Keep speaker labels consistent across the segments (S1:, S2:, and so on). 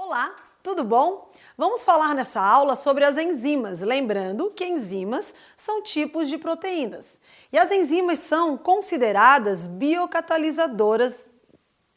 S1: Olá, tudo bom? Vamos falar nessa aula sobre as enzimas, lembrando que enzimas são tipos de proteínas. E as enzimas são consideradas biocatalisadoras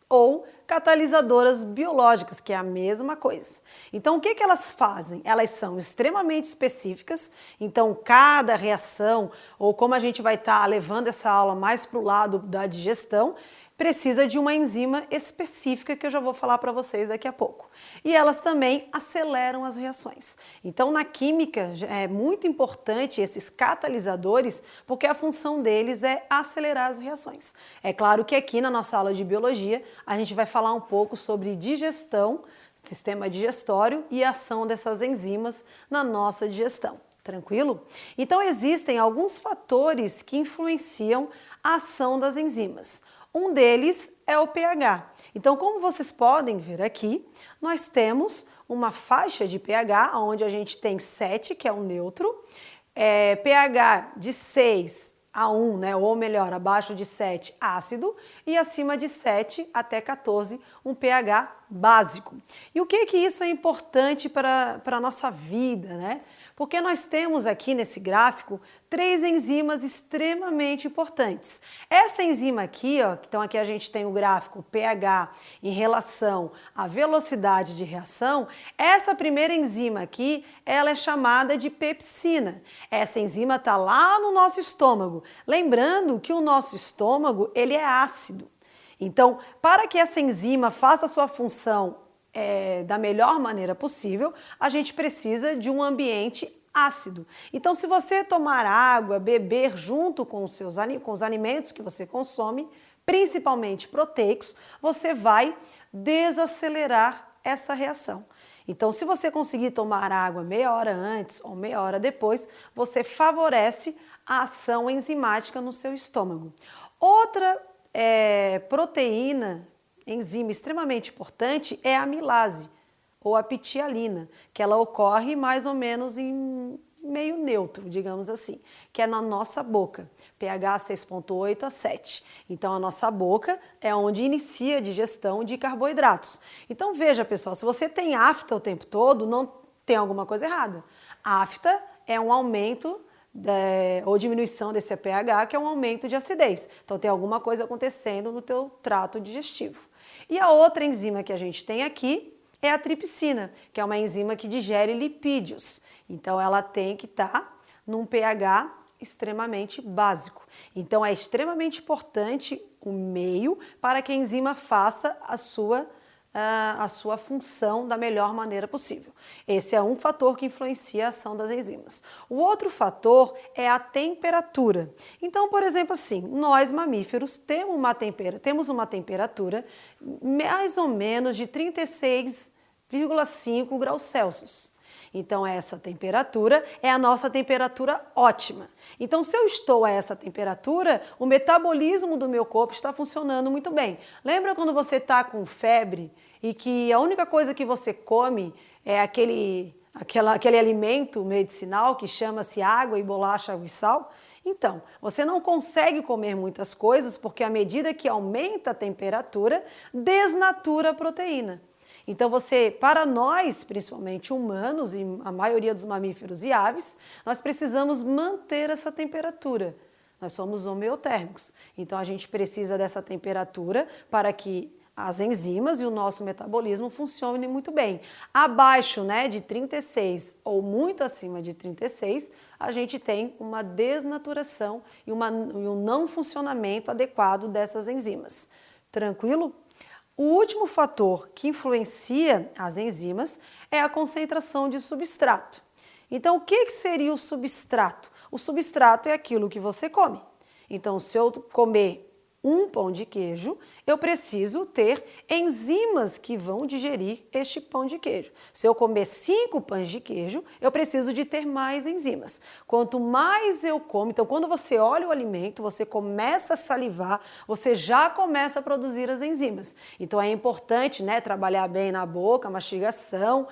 S1: ou catalisadoras biológicas, que é a mesma coisa. Então, o que elas fazem? Elas são extremamente específicas, então cada reação, ou como a gente vai estar levando essa aula mais para o lado da digestão, precisa de uma enzima específica que eu já vou falar para vocês daqui a pouco. E elas também aceleram as reações. Então, na química é muito importante esses catalisadores, porque a função deles é acelerar as reações. É claro que aqui na nossa aula de biologia a gente vai falar um pouco sobre digestão, sistema digestório e a ação dessas enzimas na nossa digestão. Tranquilo? Então, existem alguns fatores que influenciam a ação das enzimas. Um deles é o pH. Então, como vocês podem ver aqui, nós temos uma faixa de pH, onde a gente tem 7, que é um neutro, pH de 6 a 1, né, ou melhor, abaixo de 7, ácido, e acima de 7 até 14, um pH básico. E o que isso é importante para a nossa vida, né? Porque nós temos aqui nesse gráfico 3 enzimas extremamente importantes. Essa enzima aqui, ó, então aqui a gente tem o gráfico pH em relação à velocidade de reação, essa primeira enzima aqui, ela é chamada de pepsina. Essa enzima está lá no nosso estômago. Lembrando que o nosso estômago, ele é ácido. Então, para que essa enzima faça a sua função da melhor maneira possível, a gente precisa de um ambiente ácido. Então, se você tomar água, beber junto com os alimentos que você consome, principalmente proteicos, você vai desacelerar essa reação. Então, se você conseguir tomar água meia hora antes ou meia hora depois, você favorece a ação enzimática no seu estômago. Outra proteína, enzima extremamente importante é a amilase, ou a ptialina, que ela ocorre mais ou menos em meio neutro, digamos assim, que é na nossa boca, pH 6,8 a 7. Então, a nossa boca é onde inicia a digestão de carboidratos. Então, veja, pessoal, se você tem afta o tempo todo, não tem alguma coisa errada. Afta é um aumento ou diminuição desse pH, que é um aumento de acidez. Então, tem alguma coisa acontecendo no teu trato digestivo. E a outra enzima que a gente tem aqui é a tripsina, que é uma enzima que digere lipídios. Então, ela tem que estar num pH extremamente básico. Então, é extremamente importante o meio para que a enzima faça a sua função da melhor maneira possível. Esse é um fator que influencia a ação das enzimas. O outro fator é a temperatura. Então, por exemplo, assim, nós mamíferos temos uma temperatura mais ou menos de 36,5 graus Celsius. Então, essa temperatura é a nossa temperatura ótima. Então, se eu estou a essa temperatura, o metabolismo do meu corpo está funcionando muito bem. Lembra quando você está com febre e que a única coisa que você come é aquele alimento medicinal que chama-se água e bolacha, água e sal? Então, você não consegue comer muitas coisas porque à medida que aumenta a temperatura, desnatura a proteína. Então, para nós, principalmente humanos e a maioria dos mamíferos e aves, nós precisamos manter essa temperatura. Nós somos homeotérmicos. Então, a gente precisa dessa temperatura para que as enzimas e o nosso metabolismo funcionem muito bem. Abaixo, né, de 36 ou muito acima de 36, a gente tem uma desnaturação e um não funcionamento adequado dessas enzimas. Tranquilo? O último fator que influencia as enzimas é a concentração de substrato. Então, o que seria o substrato? O substrato é aquilo que você come. Então, se eu comer um pão de queijo, eu preciso ter enzimas que vão digerir este pão de queijo. Se eu comer 5 pães de queijo, eu preciso de ter mais enzimas. Quanto mais eu como, então quando você olha o alimento, você começa a salivar, você já começa a produzir as enzimas. Então é importante, né, trabalhar bem na boca, a mastigação,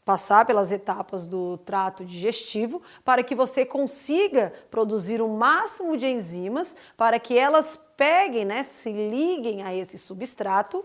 S1: passar pelas etapas do trato digestivo para que você consiga produzir o máximo de enzimas para que elas peguem, né, se liguem a esse substrato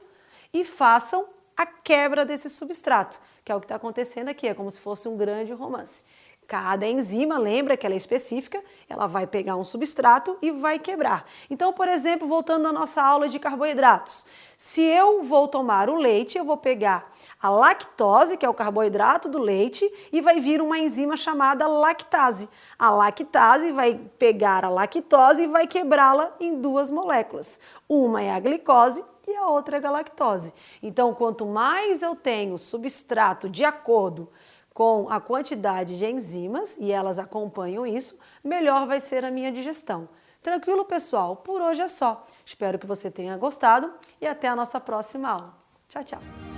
S1: e façam a quebra desse substrato, que é o que está acontecendo aqui, é como se fosse um grande romance. Cada enzima, lembra que ela é específica, ela vai pegar um substrato e vai quebrar. Então, por exemplo, voltando à nossa aula de carboidratos, se eu vou tomar o leite, eu vou pegar a lactose, que é o carboidrato do leite, e vai vir uma enzima chamada lactase. A lactase vai pegar a lactose e vai quebrá-la em duas moléculas. Uma é a glicose e a outra é a galactose. Então, quanto mais eu tenho substrato de acordo com a quantidade de enzimas, e elas acompanham isso, melhor vai ser a minha digestão. Tranquilo, pessoal? Por hoje é só. Espero que você tenha gostado e até a nossa próxima aula. Tchau, tchau!